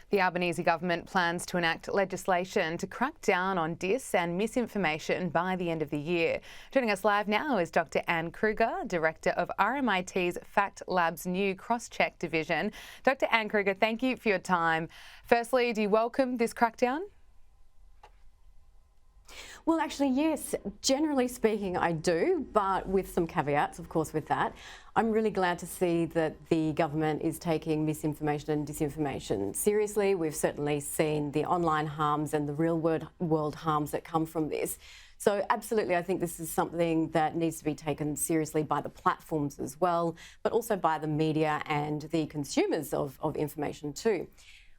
The Albanese government plans to enact legislation to crack down on dis and misinformation by the end of the year. Joining us live now is Doctor Anne Kruger, Director of RMIT's Fact Lab's new cross-check division. Dr. Anne Kruger, thank you for your time. Firstly, do you welcome this crackdown? Well, actually, yes. Generally speaking, I do, but with some caveats, of course, with that. I'm really glad to see that the government is taking misinformation and disinformation seriously. We've certainly seen the online harms and the real world harms that come from this. So absolutely, I think this is something that needs to be taken seriously by the platforms as well, but also by the media and the consumers of information too.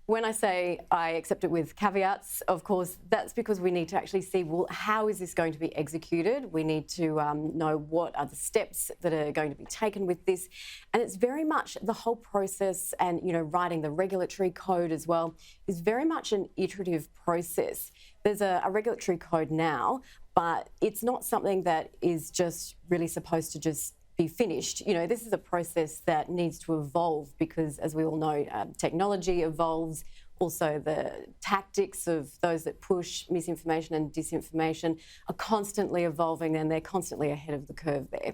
When I say I accept it with caveats, of course, that's because we need to actually see, well, how is this going to be executed? We need to know what are the steps that are going to be taken with this. And it's very much the whole process and, writing the regulatory code as well is very much an iterative process. There's a regulatory code now, but it's not something that is just really supposed to just be finished. This is a process that needs to evolve because, as we all know, technology evolves. Also, the tactics of those that push misinformation and disinformation are constantly evolving, and they're constantly ahead of the curve there.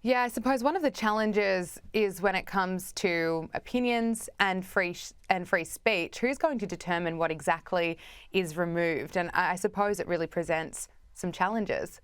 Yeah, I suppose one of the challenges is when it comes to opinions and free speech, who's going to determine what exactly is removed? And I suppose it really presents some challenges.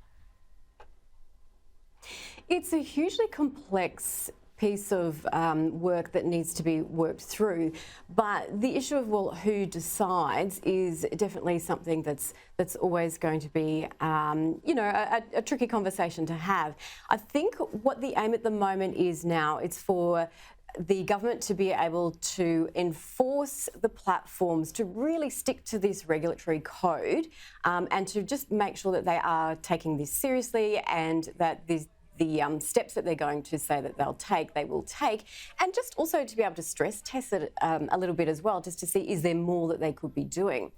It's a hugely complex piece of work that needs to be worked through, but the issue of, well, who decides is definitely something that's always going to be, a tricky conversation to have. I think what the aim at the moment is now, it's for the government to be able to enforce the platforms to really stick to this regulatory code and to just make sure that they are taking this seriously and that the steps that they're going to say that they will take, and just also to be able to stress test it a little bit as well, just to see, is there more that they could be doing?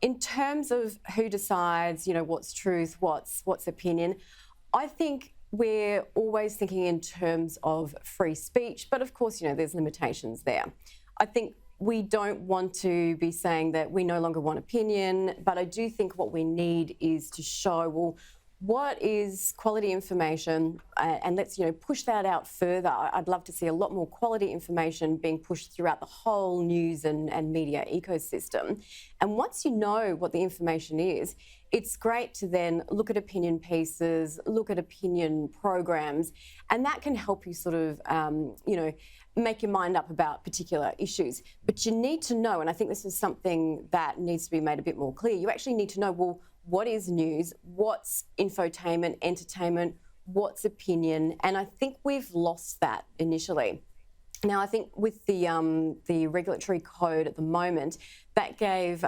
In terms of who decides, what's truth, what's opinion, I think we're always thinking in terms of free speech, but of course, there's limitations there. I think we don't want to be saying that we no longer want opinion, but I do think what we need is to show, well, what is quality information, and let's push that out further. I'd love to see a lot more quality information being pushed throughout the whole news and media ecosystem. And once you know what the information is, it's great to then look at opinion pieces, look at opinion programs, and that can help you sort of, make your mind up about particular issues. But you need to know, and I think this is something that needs to be made a bit more clear, you actually need to know, well, what is news, what's infotainment, entertainment, what's opinion, and I think we've lost that initially. Now, I think with the regulatory code at the moment, that gave,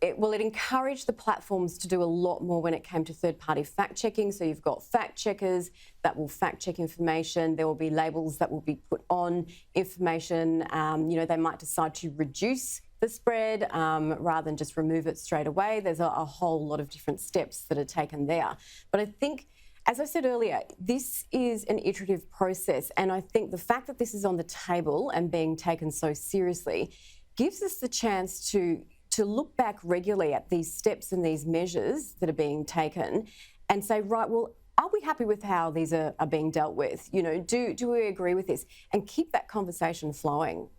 it encouraged the platforms to do a lot more when it came to third-party fact-checking. So you've got fact-checkers that will fact-check information. There will be labels that will be put on information. They might decide to reduce the spread rather than just remove it straight away. There's a whole lot of different steps that are taken there. But I think, as I said earlier, this is an iterative process, and I think the fact that this is on the table and being taken so seriously gives us the chance to look back regularly at these steps and these measures that are being taken and say, right, well, are we happy with how these are being dealt with? Do we agree with this? And keep that conversation flowing.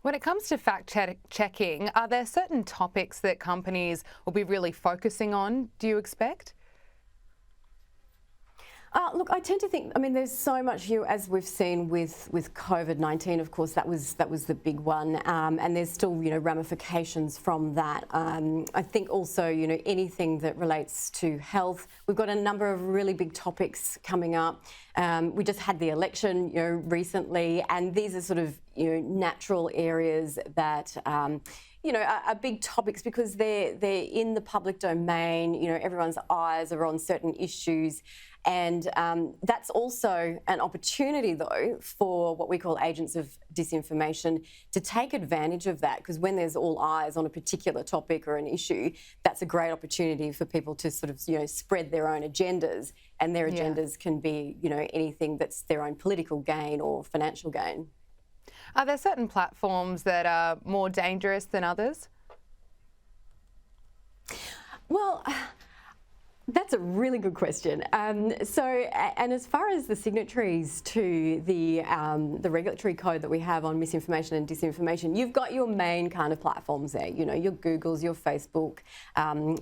When it comes to fact-checking, are there certain topics that companies will be really focusing on, do you expect? Look, I tend to think, there's so much here, as we've seen with COVID-19, of course, that was the big one, and there's still, ramifications from that. I think also, anything that relates to health, we've got a number of really big topics coming up. We just had the election, recently, and these are sort of, natural areas that, are big topics because they're in the public domain. Everyone's eyes are on certain issues. And that's also an opportunity, though, for what we call agents of disinformation to take advantage of that, because when there's all eyes on a particular topic or an issue, that's a great opportunity for people to sort of, spread their own agendas, and their agendas can be, anything that's their own political gain or financial gain. Are there certain platforms that are more dangerous than others? Well, that's a really good question. And as far as the signatories to the regulatory code that we have on misinformation and disinformation, you've got your main kind of platforms there. You know, your Googles, your Facebook,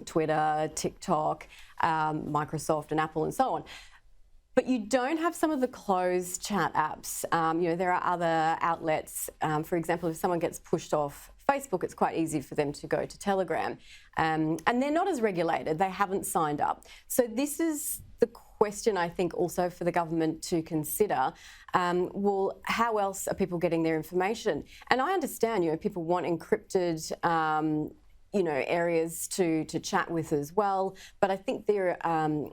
Twitter, TikTok, Microsoft, and Apple, and so on. But you don't have some of the closed chat apps. You know, there are other outlets. For example, if someone gets pushed off Facebook, it's quite easy for them to go to Telegram. And they're not as regulated. They haven't signed up. So this is the question, I think, also for the government to consider. Well, how else are people getting their information? And I understand, you know, people want encrypted you know, areas to chat with as well. But I think there are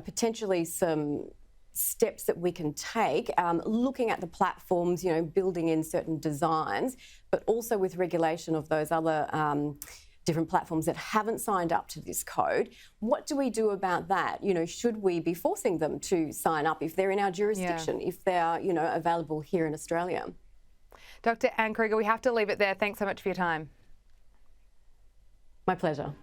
potentially some steps that we can take, looking at the platforms, you know, building in certain designs, but also with regulation of those other different platforms that haven't signed up to this code. What do we do about that? You know, should we be forcing them to sign up if they're in our jurisdiction, if they're, you know, available here in Australia? Dr. Anne Kruger, we have to leave it there. Thanks so much for your time. My pleasure.